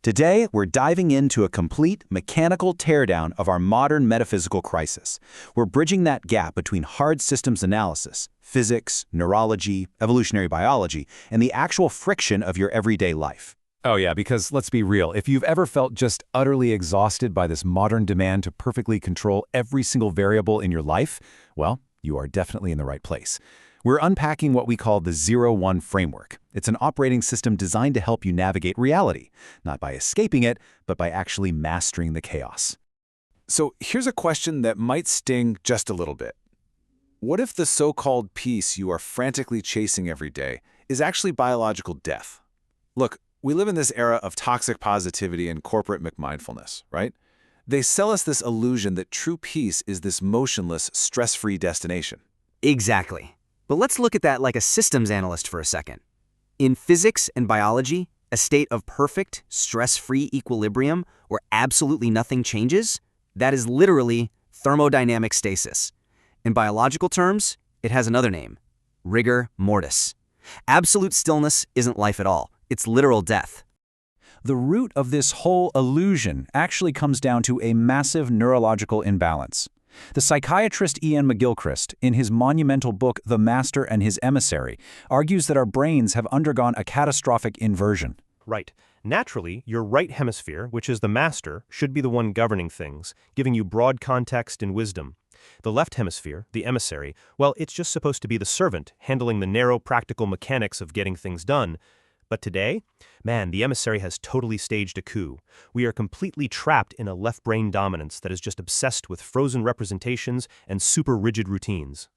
Today, we're diving into a complete mechanical teardown of our modern metaphysical crisis. We're bridging that gap between hard systems analysis, physics, neurology, evolutionary biology, and the actual friction of your everyday life. Oh yeah, because let's be real, if you've ever felt just utterly exhausted by this modern demand to perfectly control every single variable in your life, well, you are definitely in the right place. We're unpacking what we call the 0-1 framework. It's an operating system designed to help you navigate reality, not by escaping it, but by actually mastering the chaos. So here's a question that might sting just a little bit. What if the so-called peace you are frantically chasing every day is actually biological death? Look, we live in this era of toxic positivity and corporate McMindfulness, right? They sell us this illusion that true peace is this motionless, stress-free destination. Exactly. But let's look at that like a systems analyst for a second. In physics and biology, a state of perfect, stress-free equilibrium where absolutely nothing changes, that is literally thermodynamic stasis. In biological terms, it has another name, rigor mortis. Absolute stillness isn't life at all. It's literal death. The root of this whole illusion actually comes down to a massive neurological imbalance. The psychiatrist Ian McGilchrist, in his monumental book The Master and His Emissary, argues that our brains have undergone a catastrophic inversion. Right. Naturally, your right hemisphere, which is the master, should be the one governing things, giving you broad context and wisdom. The left hemisphere, the emissary, well, it's just supposed to be the servant, handling the narrow practical mechanics of getting things done. But today, man, the emissary has totally staged a coup. We are completely trapped in a left-brain dominance that is just obsessed with frozen representations and super rigid routines.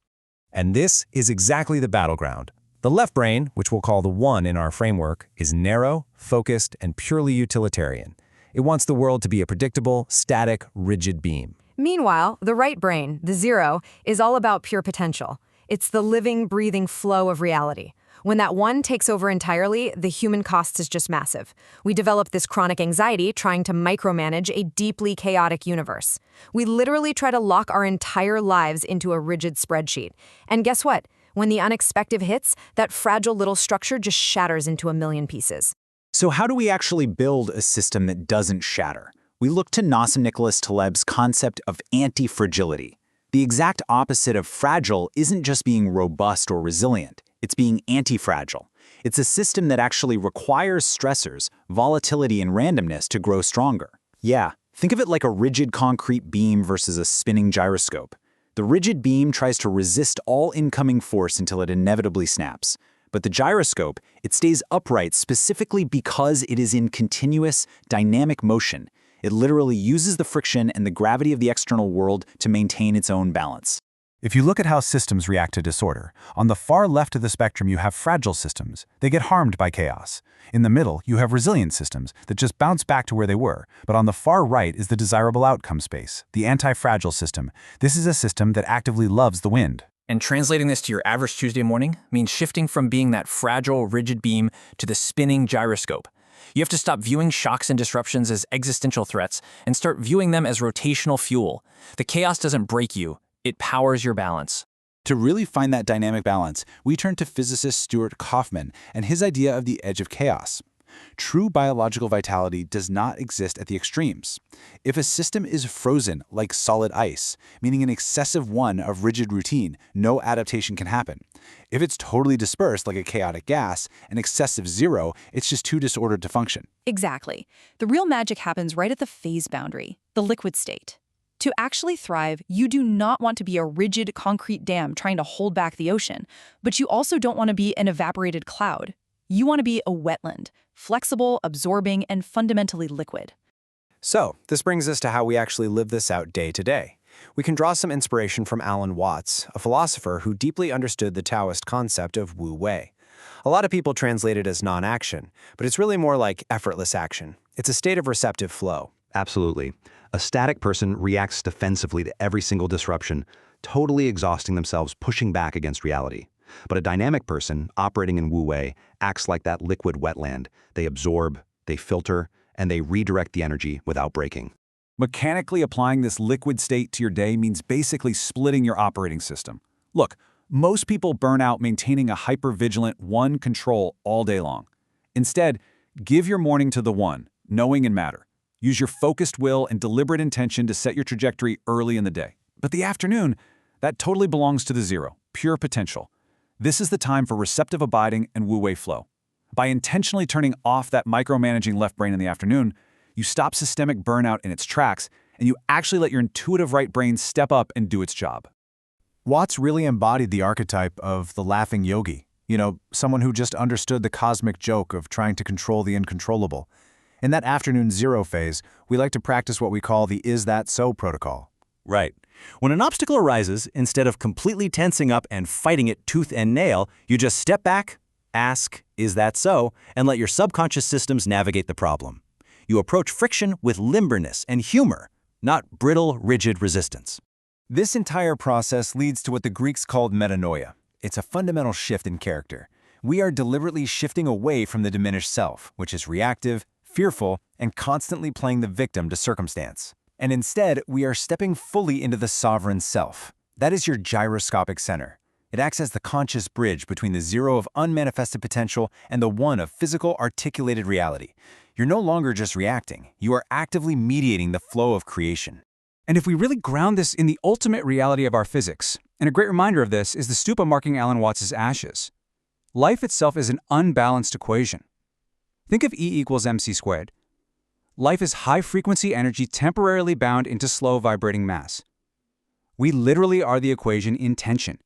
And this is exactly the battleground. The left brain, which we'll call the one in our framework, is narrow, focused, and purely utilitarian. It wants the world to be a predictable, static, rigid beam. Meanwhile, the right brain, the zero, is all about pure potential. It's the living, breathing flow of reality. When that one takes over entirely, the human cost is just massive. We develop this chronic anxiety trying to micromanage a deeply chaotic universe. We literally try to lock our entire lives into a rigid spreadsheet. And guess what? When the unexpected hits, that fragile little structure just shatters into a million pieces. So how do we actually build a system that doesn't shatter? We look to Nassim Nicholas Taleb's concept of anti-fragility. The exact opposite of fragile isn't just being robust or resilient. It's being anti-fragile. It's a system that actually requires stressors, volatility, and randomness to grow stronger. Yeah, think of it like a rigid concrete beam versus a spinning gyroscope. The rigid beam tries to resist all incoming force until it inevitably snaps. But the gyroscope, it stays upright specifically because it is in continuous, dynamic motion. It literally uses the friction and the gravity of the external world to maintain its own balance. If you look at how systems react to disorder, on the far left of the spectrum you have fragile systems. They get harmed by chaos. In the middle, you have resilient systems that just bounce back to where they were. But on the far right is the desirable outcome space, the anti-fragile system. This is a system that actively loves the wind. And translating this to your average Tuesday morning means shifting from being that fragile, rigid beam to the spinning gyroscope. You have to stop viewing shocks and disruptions as existential threats and start viewing them as rotational fuel. The chaos doesn't break you. It powers your balance. To really find that dynamic balance, we turn to physicist Stuart Kauffman and his idea of the edge of chaos. True biological vitality does not exist at the extremes. If a system is frozen like solid ice, meaning an excessive one of rigid routine, no adaptation can happen. If it's totally dispersed like a chaotic gas, an excessive zero, it's just too disordered to function. Exactly. The real magic happens right at the phase boundary, the liquid state. To actually thrive, you do not want to be a rigid concrete dam trying to hold back the ocean, but you also don't want to be an evaporated cloud. You want to be a wetland, flexible, absorbing, and fundamentally liquid. So, this brings us to how we actually live this out day to day. We can draw some inspiration from Alan Watts, a philosopher who deeply understood the Taoist concept of Wu Wei. A lot of people translate it as non-action, but it's really more like effortless action. It's a state of receptive flow. Absolutely. A static person reacts defensively to every single disruption, totally exhausting themselves, pushing back against reality. But a dynamic person, operating in Wu Wei, acts like that liquid wetland. They absorb, they filter, and they redirect the energy without breaking. Mechanically applying this liquid state to your day means basically splitting your operating system. Look, most people burn out maintaining a hyper-vigilant one control all day long. Instead, give your morning to the one. knowing and matter. Use your focused will and deliberate intention to set your trajectory early in the day. But the afternoon, that totally belongs to the zero, pure potential. This is the time for receptive abiding and wu-wei flow. By intentionally turning off that micromanaging left brain in the afternoon, you stop systemic burnout in its tracks, and you actually let your intuitive right brain step up and do its job. Watts really embodied the archetype of the laughing yogi. Someone who just understood the cosmic joke of trying to control the uncontrollable. In that afternoon zero phase, we like to practice what we call the is that so protocol. Right. When an obstacle arises, instead of completely tensing up and fighting it tooth and nail, you just step back, ask, is that so, and let your subconscious systems navigate the problem. You approach friction with limberness and humor, not brittle, rigid resistance. This entire process leads to what the Greeks called metanoia. It's a fundamental shift in character. We are deliberately shifting away from the diminished self, which is reactive, fearful, and constantly playing the victim to circumstance. And instead, we are stepping fully into the sovereign self. That is your gyroscopic center. It acts as the conscious bridge between the zero of unmanifested potential and the one of physical, articulated reality. You're no longer just reacting. You are actively mediating the flow of creation. And if we really ground this in the ultimate reality of our physics, and a great reminder of this is the stupa marking Alan Watts' ashes. Life itself is an unbalanced equation. Think of E equals mc squared. Life is high-frequency energy temporarily bound into slow vibrating mass. We literally are the equation in tension.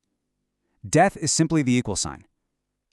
Death is simply the equal sign.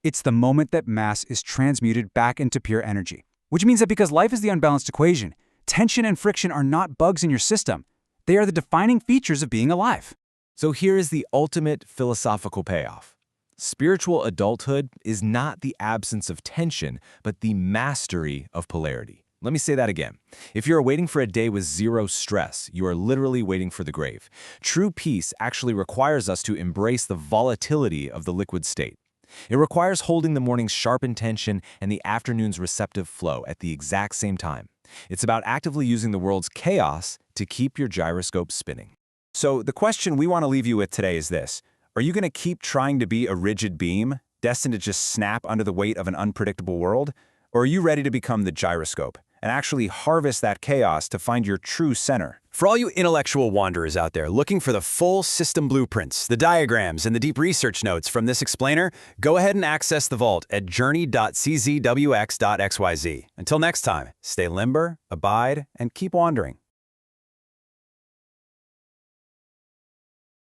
It's the moment that mass is transmuted back into pure energy. Which means that because life is the unbalanced equation, tension and friction are not bugs in your system. They are the defining features of being alive. So here is the ultimate philosophical payoff. Spiritual adulthood is not the absence of tension, but the mastery of polarity. Let me say that again. If you're waiting for a day with zero stress, you are literally waiting for the grave. True peace actually requires us to embrace the volatility of the liquid state. It requires holding the morning's sharp intention and the afternoon's receptive flow at the exact same time. It's about actively using the world's chaos to keep your gyroscope spinning. So the question we want to leave you with today is this. Are you going to keep trying to be a rigid beam, destined to just snap under the weight of an unpredictable world? Or are you ready to become the gyroscope and actually harvest that chaos to find your true center? For all you intellectual wanderers out there looking for the full system blueprints, the diagrams, and the deep research notes from this explainer, go ahead and access the vault at journey.czwx.xyz. Until next time, stay limber, abide, and keep wandering.